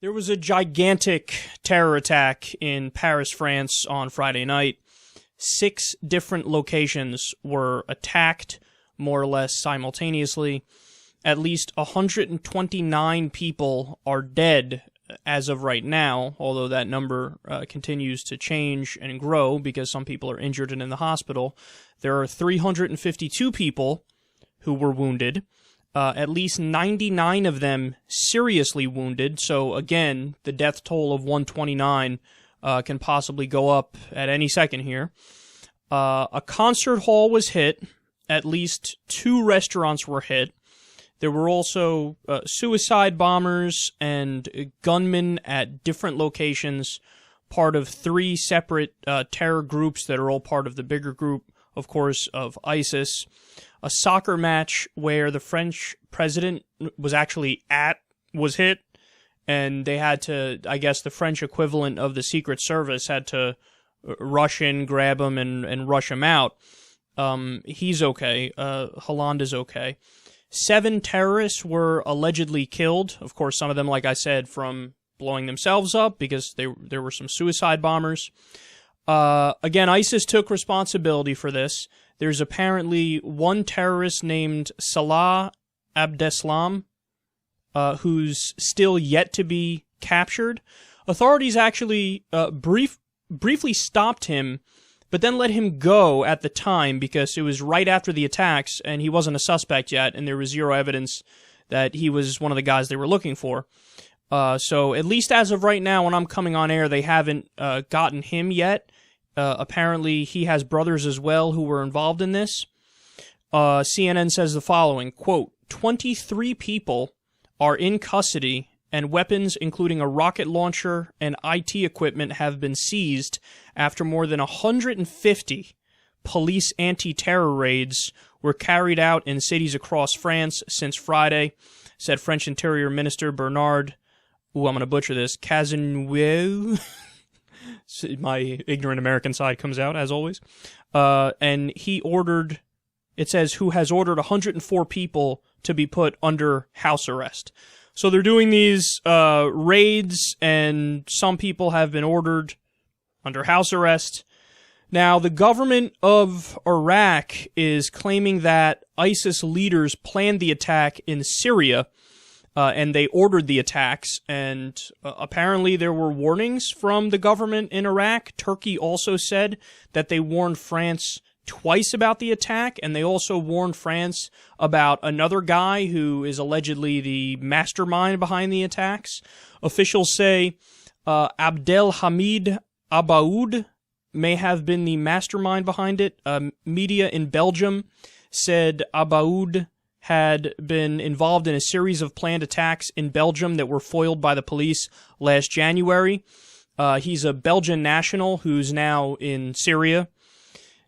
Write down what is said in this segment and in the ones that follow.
There was a gigantic terror attack in Paris, France on Friday night. 6 different locations were attacked, more or less simultaneously. At least 129 people are dead as of right now, although that number continues to change and grow because some people are injured and in the hospital. There are 352 people who were wounded. At least 99 of them seriously wounded. So again, the death toll of 129 can possibly go up at any second here. A concert hall was hit. At least 2 restaurants were hit. There were also suicide bombers and gunmen at different locations, part of 3 separate terror groups that are all part of the bigger group, of course, of ISIS. A soccer match where the French president was actually was hit, and they had to, I guess the French equivalent of the Secret Service had to rush in, grab him, and rush him out. He's okay. Hollande is okay. 7 terrorists were allegedly killed. Of course, some of them, like I said, from blowing themselves up because there were some suicide bombers. Again, ISIS took responsibility for this. There's apparently one terrorist named Salah Abdeslam, who's still yet to be captured. Authorities actually briefly stopped him, but then let him go at the time because it was right after the attacks and he wasn't a suspect yet, and there was zero evidence that he was one of the guys they were looking for. So at least as of right now, when I'm coming on air, they haven't gotten him yet. Apparently, he has brothers as well who were involved in this. CNN says the following, quote, 23 people are in custody and weapons, including a rocket launcher and IT equipment, have been seized after more than 150 police anti-terror raids were carried out in cities across France since Friday, said French Interior Minister Bernard, I'm going to butcher this, Cazeneuve. My ignorant American side comes out, as always. And he ordered, it says, who has ordered 104 people to be put under house arrest. So they're doing these raids, and some people have been ordered under house arrest. Now, the government of Iraq is claiming that ISIS leaders planned the attack in Syria, and they ordered the attacks, and apparently there were warnings from the government in Iraq. Turkey also said that they warned France twice about the attack, and they also warned France about another guy who is allegedly the mastermind behind the attacks. Officials say Abdelhamid Abaoud may have been the mastermind behind it. Media in Belgium said Abaoud had been involved in a series of planned attacks in Belgium that were foiled by the police last January. He's a Belgian national who's now in Syria.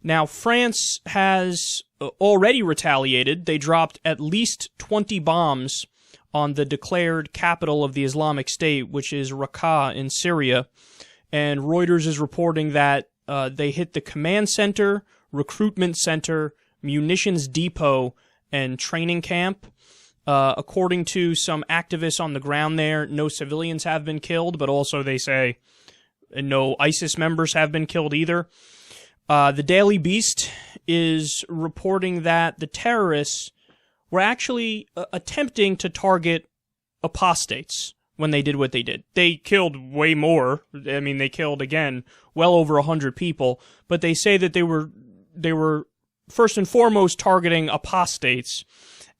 Now, France has already retaliated. They dropped at least 20 bombs on the declared capital of the Islamic State, which is Raqqa in Syria. And Reuters is reporting that they hit the command center, recruitment center, munitions depot, and training camp. According to some activists on the ground there, no civilians have been killed, but also they say no ISIS members have been killed either. The Daily Beast is reporting that the terrorists were actually attempting to target apostates when they did what they did. They killed way more. I mean, they killed, again, well over 100 people, but they say that they were first and foremost targeting apostates,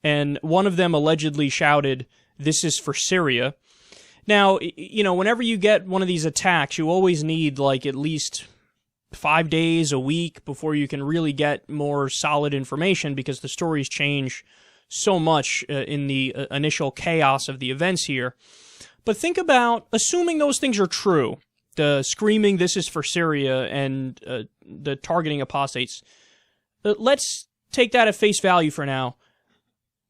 and one of them allegedly shouted, "This is for Syria." Now, you know, whenever you get one of these attacks, you always need, like, at least 5 days, a week, before you can really get more solid information, because the stories change so much in the initial chaos of the events here. But think about, assuming those things are true, the screaming, "This is for Syria," and the targeting apostates. Let's take that at face value for now.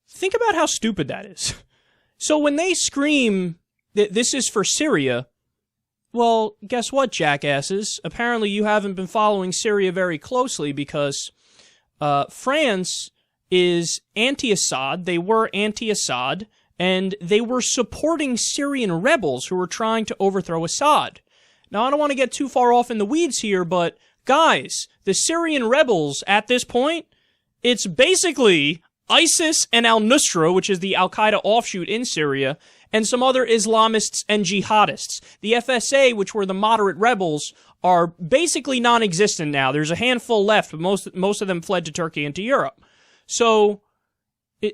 Think about how stupid that is. So when they scream that this is for Syria, well, guess what, jackasses? Apparently you haven't been following Syria very closely, because France is anti-Assad. They were anti-Assad, and they were supporting Syrian rebels who were trying to overthrow Assad. Now, I don't want to get too far off in the weeds here, but guys, the Syrian rebels at this point, it's basically ISIS and al-Nusra, which is the al-Qaeda offshoot in Syria, and some other Islamists and jihadists. The FSA, which were the moderate rebels, are basically non-existent now. There's a handful left, but most of them fled to Turkey and to Europe. So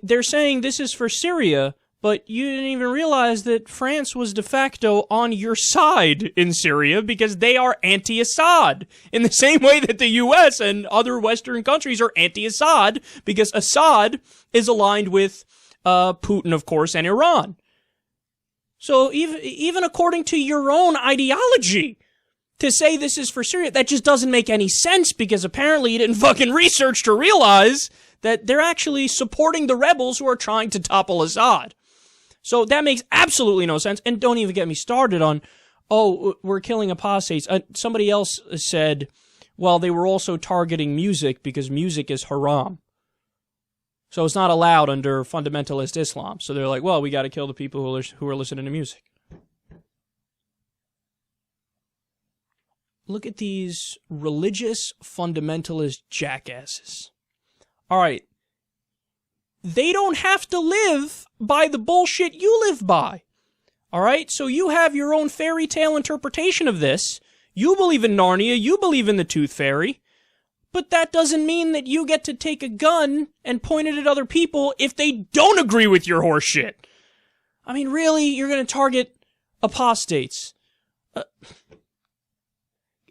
they're saying this is for Syria, but you didn't even realize that France was de facto on your side in Syria because they are anti-Assad. In the same way that the U.S. and other Western countries are anti-Assad because Assad is aligned with Putin, of course, and Iran. So even according to your own ideology, to say this is for Syria, that just doesn't make any sense because apparently you didn't fucking research to realize that they're actually supporting the rebels who are trying to topple Assad. So that makes absolutely no sense. And don't even get me started on, oh, we're killing apostates. Somebody else said, well, they were also targeting music because music is haram. So it's not allowed under fundamentalist Islam. So they're like, well, we got to kill the people who are listening to music. Look at these religious fundamentalist jackasses. All right. They don't have to live by the bullshit you live by. All right? So you have your own fairy tale interpretation of this. You believe in Narnia. You believe in the Tooth Fairy. But that doesn't mean that you get to take a gun and point it at other people if they don't agree with your horse shit. I mean, really? You're going to target apostates.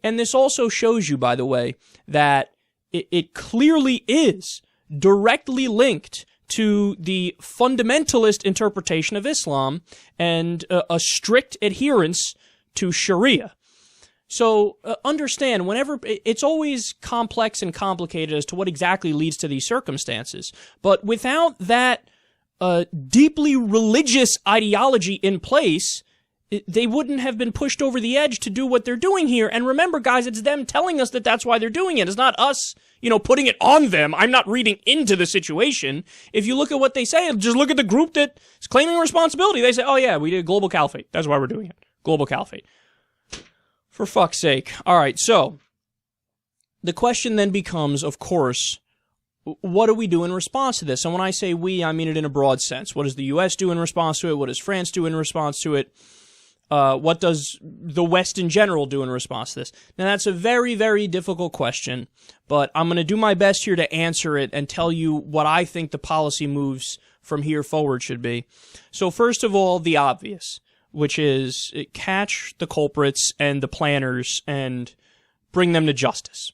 And this also shows you, by the way, that it clearly is directly linked to the fundamentalist interpretation of Islam and a strict adherence to Sharia. So understand, whenever it's always complex and complicated as to what exactly leads to these circumstances, but without that deeply religious ideology in place, they wouldn't have been pushed over the edge to do what they're doing here. And remember, guys, it's them telling us that that's why they're doing it. It's not us, putting it on them. I'm not reading into the situation. If you look at what they say, just look at the group that is claiming responsibility. They say, oh yeah, we did global caliphate. That's why we're doing it. Global caliphate. For fuck's sake. All right, so the question then becomes, of course, what do we do in response to this? And when I say we, I mean it in a broad sense. What does the U.S. do in response to it? What does France do in response to it? What does the West in general do in response to this? Now, that's a very, very difficult question, but I'm going to do my best here to answer it and tell you what I think the policy moves from here forward should be. So first of all, the obvious, which is catch the culprits and the planners and bring them to justice.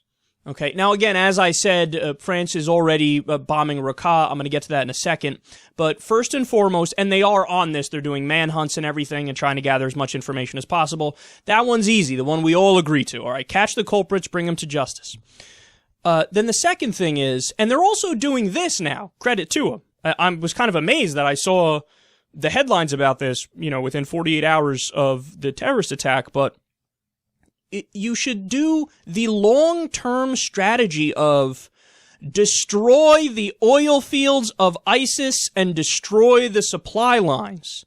Okay, now again, as I said, France is already bombing Raqqa. I'm going to get to that in a second. But first and foremost, and they are on this, they're doing manhunts and everything and trying to gather as much information as possible. That one's easy, the one we all agree to. All right, catch the culprits, bring them to justice. Then the second thing is, and they're also doing this now, credit to them. I was kind of amazed that I saw the headlines about this, within 48 hours of the terrorist attack, but you should do the long-term strategy of destroy the oil fields of ISIS and destroy the supply lines.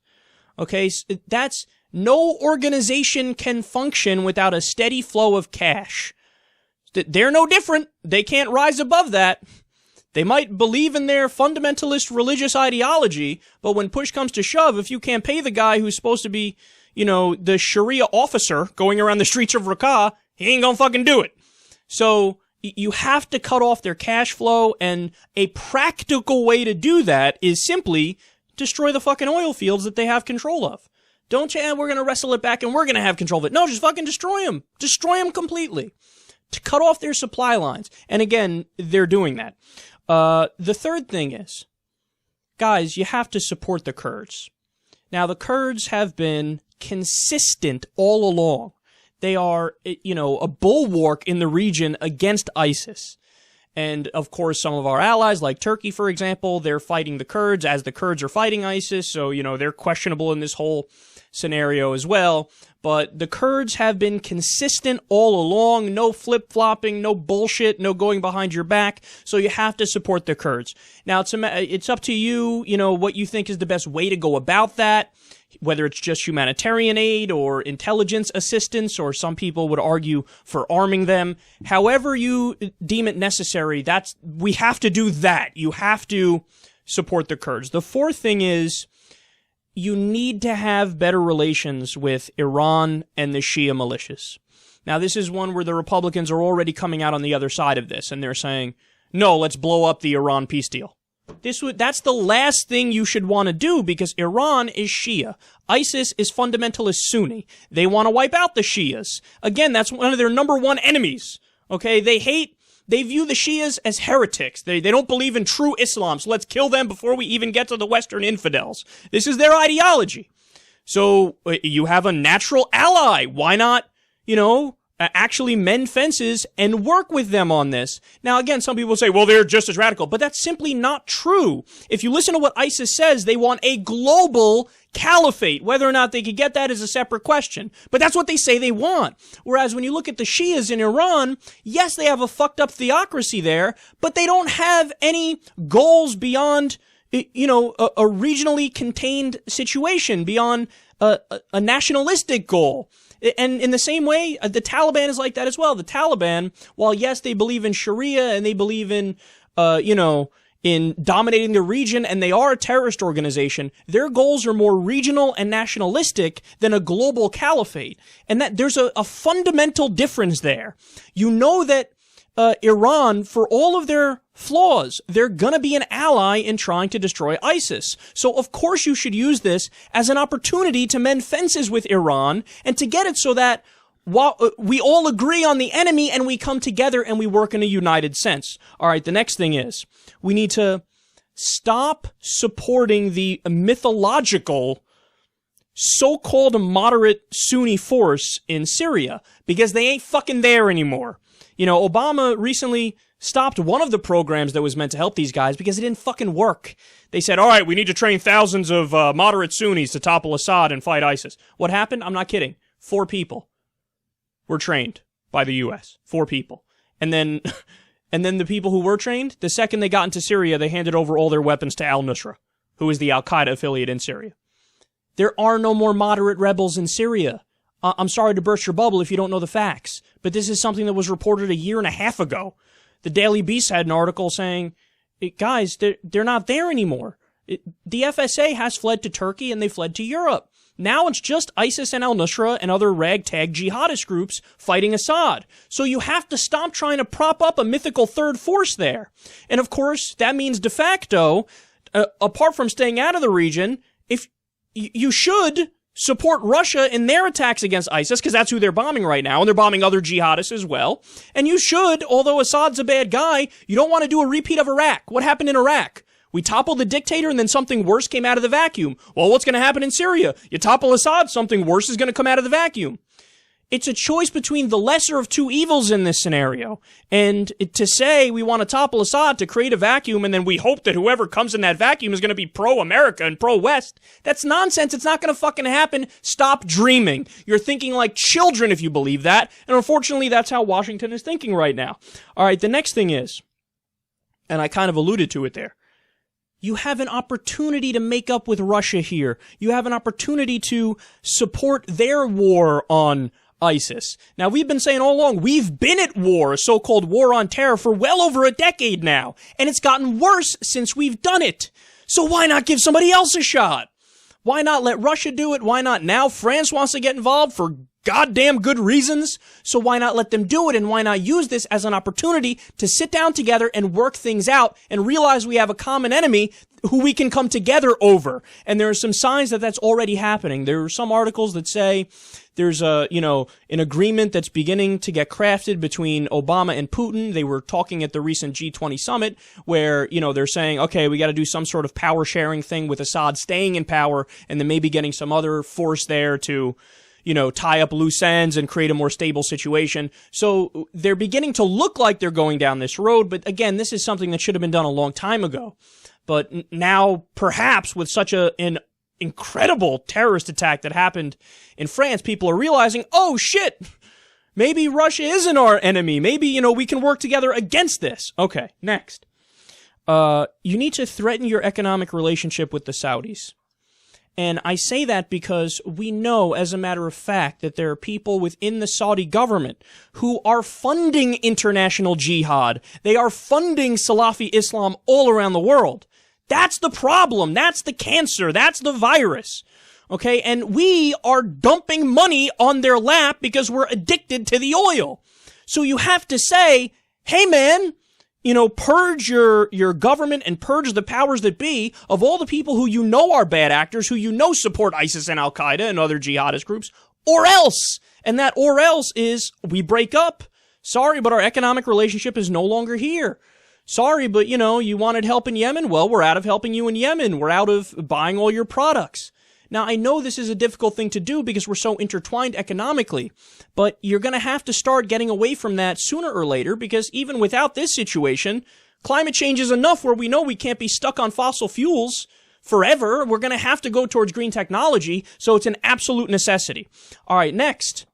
Okay, that's no organization can function without a steady flow of cash. They're no different. They can't rise above that. They might believe in their fundamentalist religious ideology, but when push comes to shove, if you can't pay the guy who's supposed to be the Sharia officer going around the streets of Raqqa, he ain't gonna fucking do it. So you have to cut off their cash flow, and a practical way to do that is simply destroy the fucking oil fields that they have control of. Don't you, we're gonna wrestle it back and we're gonna have control of it. No, just fucking destroy them. Destroy them completely. To cut off their supply lines. And again, they're doing that. The third thing is, guys, you have to support the Kurds. Now, the Kurds have been consistent all along. They are, a bulwark in the region against ISIS. And, of course, some of our allies, like Turkey, for example, they're fighting the Kurds as the Kurds are fighting ISIS. So, they're questionable in this whole scenario as well. But the Kurds have been consistent all along. No flip-flopping, no bullshit, no going behind your back. So you have to support the Kurds. Now, it's up to you, what you think is the best way to go about that, whether it's just humanitarian aid or intelligence assistance, or some people would argue for arming them. However you deem it necessary, we have to do that. You have to support the Kurds. The fourth thing is, you need to have better relations with Iran and the Shia militias. Now, this is one where the Republicans are already coming out on the other side of this, and they're saying, no, let's blow up the Iran peace deal. That's the last thing you should want to do, because Iran is Shia. ISIS is fundamentalist Sunni. They want to wipe out the Shias. Again, that's one of their number one enemies. Okay, they view the Shias as heretics. They don't believe in true Islam, so let's kill them before we even get to the Western infidels. This is their ideology. So you have a natural ally. Why not, actually mend fences and work with them on this? Now, again, some people say, well, they're just as radical, but that's simply not true. If you listen to what ISIS says, they want a global caliphate. Whether or not they could get that is a separate question, but that's what they say they want. Whereas when you look at the Shias in Iran, yes, they have a fucked up theocracy there, but they don't have any goals beyond, a regionally contained situation, beyond a nationalistic goal. And in the same way, the Taliban is like that as well. The Taliban, while yes, they believe in Sharia and they believe in, in dominating the region, and they are a terrorist organization, their goals are more regional and nationalistic than a global caliphate. And that there's a fundamental difference there. You know that Iran, for all of their flaws, they're gonna be an ally in trying to destroy ISIS. So of course you should use this as an opportunity to mend fences with Iran and to get it so that we all agree on the enemy and we come together and we work in a united sense. All right, the next thing is we need to stop supporting the mythological so-called moderate Sunni force in Syria, because they ain't fucking there anymore. Obama recently stopped one of the programs that was meant to help these guys because it didn't fucking work. They said, all right, we need to train thousands of moderate Sunnis to topple Assad and fight ISIS. What happened? I'm not kidding. 4 people were trained by the U.S. 4 people. And then the people who were trained, the second they got into Syria, they handed over all their weapons to al-Nusra, who is the al-Qaeda affiliate in Syria. There are no more moderate rebels in Syria. I'm sorry to burst your bubble if you don't know the facts, but this is something that was reported a year and a half ago. The Daily Beast had an article saying, guys, they're not there anymore. The FSA has fled to Turkey and they fled to Europe. Now it's just ISIS and al-Nusra and other ragtag jihadist groups fighting Assad. So you have to stop trying to prop up a mythical third force there. And of course, that means de facto, apart from staying out of the region, if you should support Russia in their attacks against ISIS, because that's who they're bombing right now, and they're bombing other jihadists as well. And you should, although Assad's a bad guy, you don't want to do a repeat of Iraq. What happened in Iraq? We toppled the dictator and then something worse came out of the vacuum. Well, what's going to happen in Syria? You topple Assad, something worse is going to come out of the vacuum. It's a choice between the lesser of two evils in this scenario. And to say we want to topple Assad to create a vacuum and then we hope that whoever comes in that vacuum is going to be pro-America and pro-West, that's nonsense. It's not going to fucking happen. Stop dreaming. You're thinking like children if you believe that. And unfortunately, that's how Washington is thinking right now. All right, the next thing is, and I kind of alluded to it there, you have an opportunity to make up with Russia here. You have an opportunity to support their war on ISIS. Now, we've been saying all along, we've been at war, a so-called war on terror, for well over a decade now. And it's gotten worse since we've done it. So why not give somebody else a shot? Why not let Russia do it? Why not now? France wants to get involved for goddamn good reasons. So why not let them do it? And why not use this as an opportunity to sit down together and work things out and realize we have a common enemy who we can come together over? And there are some signs that that's already happening. There are some articles that say there's an agreement that's beginning to get crafted between Obama and Putin. They were talking at the recent G20 summit where, they're saying, okay, we got to do some sort of power sharing thing with Assad staying in power and then maybe getting some other force there to, tie up loose ends and create a more stable situation. So they're beginning to look like they're going down this road. But again, this is something that should have been done a long time ago. But now, perhaps with such an incredible terrorist attack that happened in France, people are realizing, oh shit, maybe Russia isn't our enemy. Maybe, we can work together against this. Okay, next. You need to threaten your economic relationship with the Saudis. And I say that because we know, as a matter of fact, that there are people within the Saudi government who are funding international jihad. They are funding Salafi Islam all around the world. That's the problem. That's the cancer. That's the virus. Okay? And we are dumping money on their lap because we're addicted to the oil. So you have to say, hey man, purge your government and purge the powers that be of all the people who are bad actors, who support ISIS and Al-Qaeda and other jihadist groups, or else. And that or else is we break up. Sorry, but our economic relationship is no longer here. Sorry, but you wanted help in Yemen? Well, we're out of helping you in Yemen. We're out of buying all your products. Now, I know this is a difficult thing to do because we're so intertwined economically, but you're going to have to start getting away from that sooner or later because even without this situation, climate change is enough where we know we can't be stuck on fossil fuels forever. We're going to have to go towards green technology, so it's an absolute necessity. All right, next.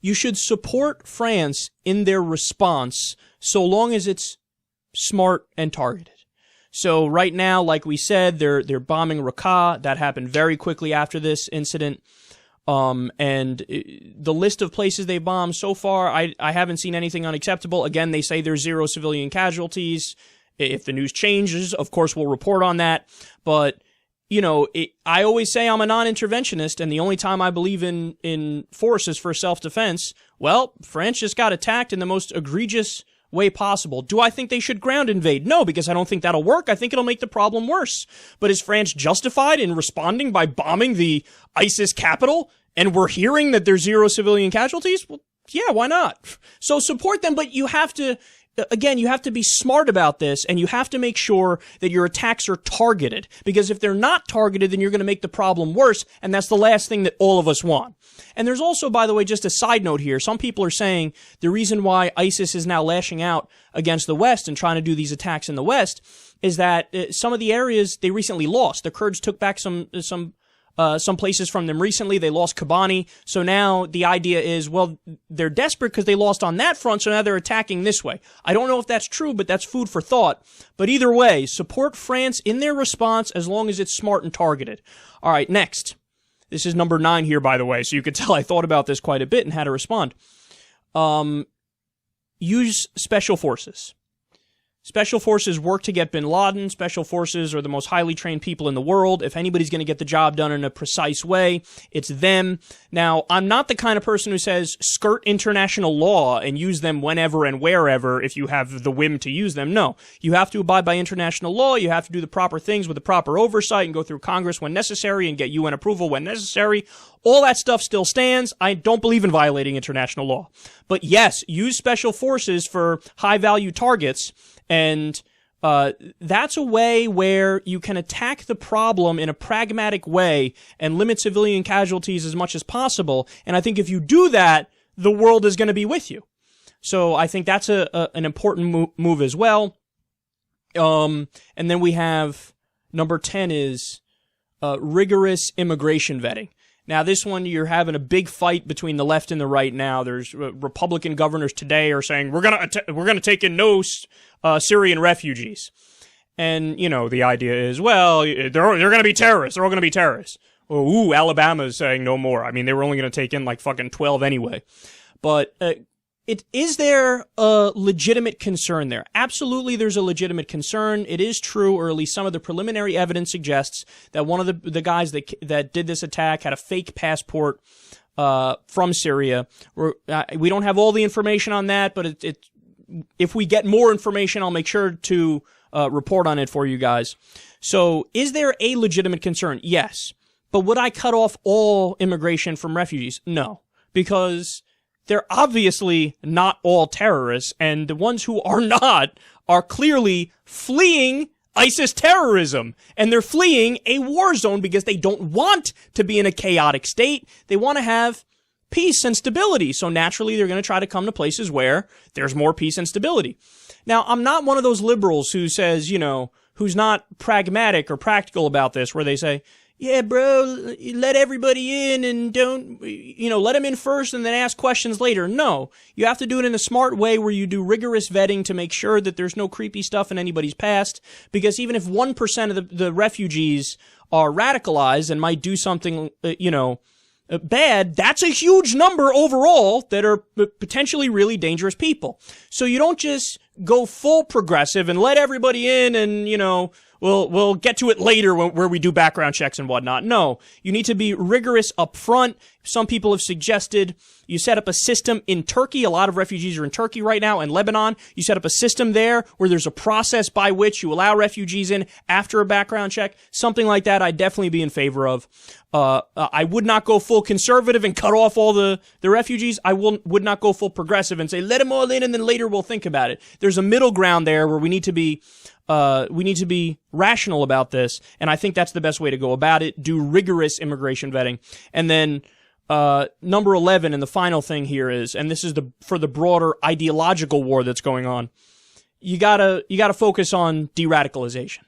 You should support France in their response so long as it's smart and targeted. So right now, like we said, they're bombing Raqqa. That happened very quickly after this incident. And the list of places they bombed so far, I haven't seen anything unacceptable. Again, they say there's 0 civilian casualties. If the news changes, of course, we'll report on that. But, I always say I'm a non-interventionist, and the only time I believe in force is for self-defense. Well, France just got attacked in the most egregious way possible. Do I think they should ground invade? No, because I don't think that'll work. I think it'll make the problem worse. But is France justified in responding by bombing the ISIS capital? And we're hearing that there's 0 civilian casualties? Well, yeah, why not? So support them, but you have to be smart about this, and you have to make sure that your attacks are targeted. Because if they're not targeted, then you're going to make the problem worse, and that's the last thing that all of us want. And there's also, by the way, just a side note here. Some people are saying the reason why ISIS is now lashing out against the West and trying to do these attacks in the West is that some of the areas they recently lost. The Kurds took back some places from them recently. They lost Kobani. So now the idea is, well, they're desperate because they lost on that front, so now they're attacking this way. I don't know if that's true, but that's food for thought. But either way, support France in their response as long as it's smart and targeted. All right, next. This is number 9 here, by the way, so you could tell I thought about this quite a bit and how to respond. Use special forces. Special forces work to get bin Laden. Special forces are the most highly trained people in the world. If anybody's going to get the job done in a precise way, it's them. Now, I'm not the kind of person who says skirt international law and use them whenever and wherever if you have the whim to use them. No. You have to abide by international law. You have to do the proper things with the proper oversight and go through Congress when necessary and get UN approval when necessary. All that stuff still stands. I don't believe in violating international law. But yes, use special forces for high-value targets. And that's a way where you can attack the problem in a pragmatic way and limit civilian casualties as much as possible. And I think if you do that, the world is going to be with you. So I think that's an important move as well. And then we have number 10 is rigorous immigration vetting. Now, this one, you're having a big fight between the left and the right now. There's Republican governors today are saying, we're gonna take in no Syrian refugees. And, the idea is, well, they're gonna be terrorists. They're all gonna be terrorists. Ooh, Alabama's saying no more. I mean, they were only gonna take in like fucking 12 anyway. But, is there a legitimate concern there? Absolutely, there's a legitimate concern. It is true, or at least some of the preliminary evidence suggests that one of the guys that did this attack had a fake passport from Syria. We don't have all the information on that, but if we get more information, I'll make sure to report on it for you guys. So, is there a legitimate concern? Yes. But would I cut off all immigration from refugees? No. Because they're obviously not all terrorists, and the ones who are not are clearly fleeing ISIS terrorism, and they're fleeing a war zone because they don't want to be in a chaotic state. They want to have peace and stability, so naturally they're going to try to come to places where there's more peace and stability. Now, I'm not one of those liberals who says, who's not pragmatic or practical about this, where they say, yeah, bro, let everybody in and don't, let them in first and then ask questions later. No, you have to do it in a smart way where you do rigorous vetting to make sure that there's no creepy stuff in anybody's past. Because even if 1% of the refugees are radicalized and might do something, bad, that's a huge number overall that are potentially really dangerous people. So you don't just go full progressive and let everybody in and, we'll get to it later where we do background checks and whatnot. No, you need to be rigorous up front. Some people have suggested you set up a system in Turkey. A lot of refugees are in Turkey right now and Lebanon. You set up a system there where there's a process by which you allow refugees in after a background check. Something like that I'd definitely be in favor of. I would not go full conservative and cut off all the refugees. I would not go full progressive and say, let them all in and then later we'll think about it. There's a middle ground there where we need to be rational about this, and I think that's the best way to go about it. Do rigorous immigration vetting. And then, number 11, and the final thing here is, and this is for the broader ideological war that's going on, you gotta focus on de-radicalization.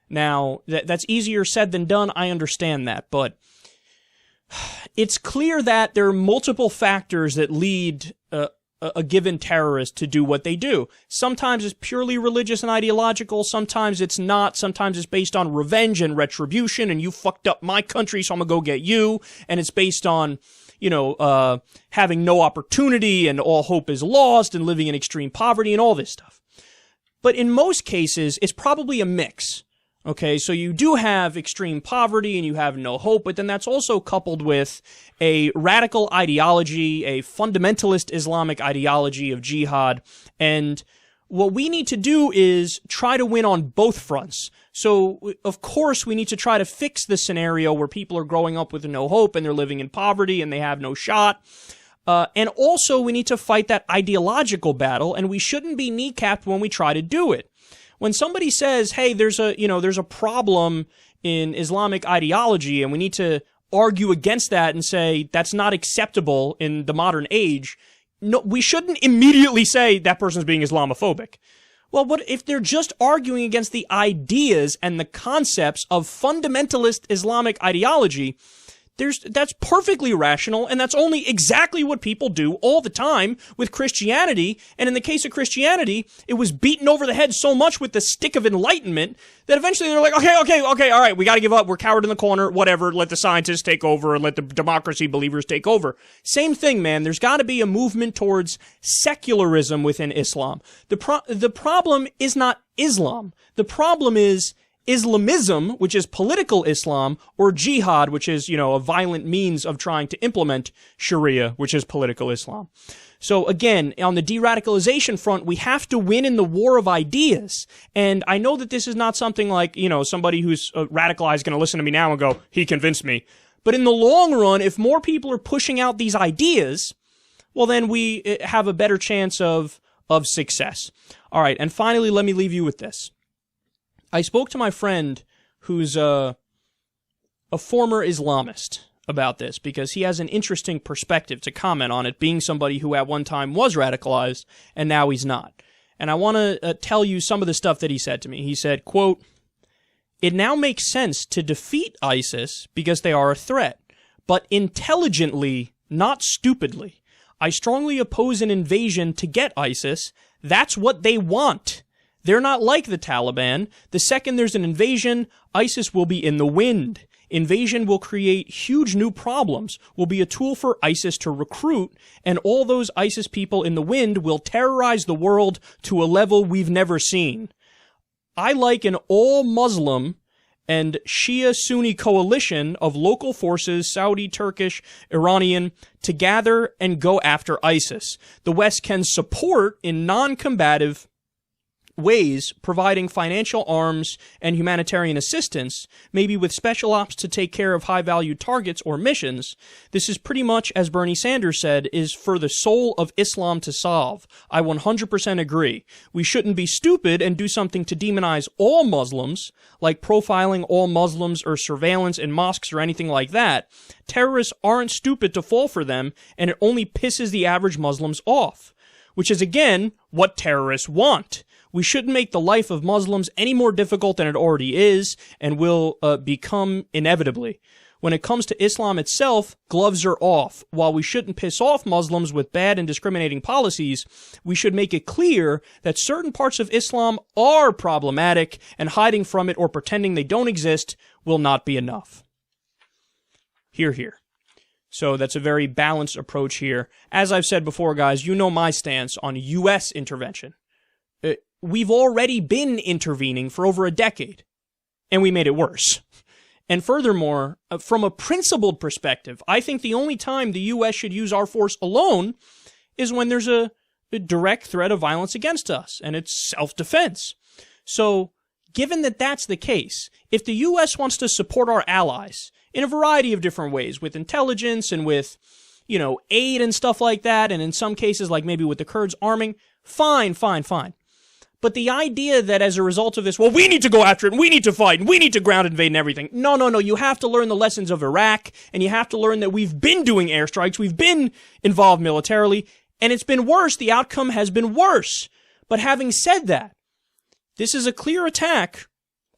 Now, that's easier said than done, I understand that, but it's clear that there are multiple factors that lead a given terrorist to do what they do. Sometimes it's purely religious and ideological, sometimes it's not, sometimes it's based on revenge and retribution, and you fucked up my country, so I'm gonna go get you, and it's based on, having no opportunity and all hope is lost and living in extreme poverty and all this stuff. But in most cases, it's probably a mix. Okay, so you do have extreme poverty and you have no hope, but then that's also coupled with a radical ideology, a fundamentalist Islamic ideology of jihad. And what we need to do is try to win on both fronts. So, of course, we need to try to fix the scenario where people are growing up with no hope and they're living in poverty and they have no shot. And also, we need to fight that ideological battle, and we shouldn't be kneecapped when we try to do it. When somebody says, hey, there's a problem in Islamic ideology and we need to argue against that and say that's not acceptable in the modern age, no, we shouldn't immediately say that person's being Islamophobic. Well, what if they're just arguing against the ideas and the concepts of fundamentalist Islamic ideology? That's perfectly rational, and that's only exactly what people do all the time with Christianity. And in the case of Christianity, it was beaten over the head so much with the stick of enlightenment that eventually they're like, okay, all right, we gotta give up, we're coward in the corner, whatever, let the scientists take over, and let the democracy believers take over. Same thing, man, there's gotta be a movement towards secularism within Islam. The problem is not Islam. The problem is Islamism, which is political Islam, or jihad, which is, a violent means of trying to implement Sharia, which is political Islam. So again, on the de-radicalization front, we have to win in the war of ideas. And I know that this is not something like, somebody who's radicalized is going to listen to me now and go, he convinced me. But in the long run, if more people are pushing out these ideas, well, then we have a better chance of success. All right, and finally, let me leave you with this. I spoke to my friend who's a former Islamist about this because he has an interesting perspective to comment on it, being somebody who at one time was radicalized and now he's not. And I want to tell you some of the stuff that he said to me. He said, quote, "It now makes sense to defeat ISIS because they are a threat, but intelligently, not stupidly. I strongly oppose an invasion to get ISIS. That's what they want. They're not like the Taliban. The second there's an invasion, ISIS will be in the wind. Invasion will create huge new problems, will be a tool for ISIS to recruit, and all those ISIS people in the wind will terrorize the world to a level we've never seen. I like an all-Muslim and Shia-Sunni coalition of local forces, Saudi, Turkish, Iranian, to gather and go after ISIS. The West can support in non-combative ways, providing financial arms and humanitarian assistance, maybe with special ops to take care of high-value targets or missions. This is pretty much, as Bernie Sanders said, is for the soul of Islam to solve. I 100% agree. We shouldn't be stupid and do something to demonize all Muslims, like profiling all Muslims or surveillance in mosques or anything like that. Terrorists aren't stupid to fall for them, and it only pisses the average Muslims off, which is, again, what terrorists want. We shouldn't make the life of Muslims any more difficult than it already is and will become inevitably. When it comes to Islam itself, gloves are off. While we shouldn't piss off Muslims with bad and discriminating policies, we should make it clear that certain parts of Islam are problematic, and hiding from it or pretending they don't exist will not be enough. Hear, hear. So that's a very balanced approach here. As I've said before, guys, you know my stance on U.S. intervention. We've already been intervening for over a decade, and we made it worse. And furthermore, from a principled perspective, I think the only time the U.S. should use our force alone is when there's a direct threat of violence against us, and it's self-defense. So, given that that's the case, if the U.S. wants to support our allies in a variety of different ways, with intelligence and with, aid and stuff like that, and in some cases, like maybe with the Kurds arming, fine. But the idea that as a result of this, well, we need to go after it, and we need to fight, and we need to ground invade and everything. No. You have to learn the lessons of Iraq, and you have to learn that we've been doing airstrikes, we've been involved militarily, and it's been worse. The outcome has been worse. But having said that, this is a clear attack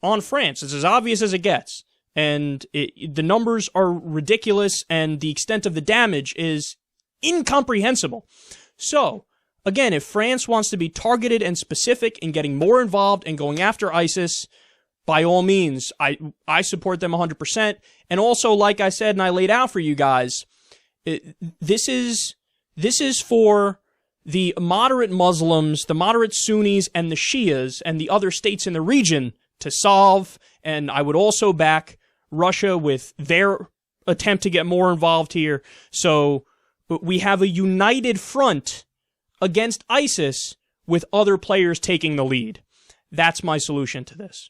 on France. It's as obvious as it gets. And the numbers are ridiculous, and the extent of the damage is incomprehensible. So, again, if France wants to be targeted and specific in getting more involved and going after ISIS, by all means, I support them 100%. And also, like I said and I laid out for you guys, this is for the moderate Muslims, the moderate Sunnis, and the Shias, and the other states in the region to solve. And I would also back Russia with their attempt to get more involved here. So we have a united front against ISIS with other players taking the lead. That's my solution to this.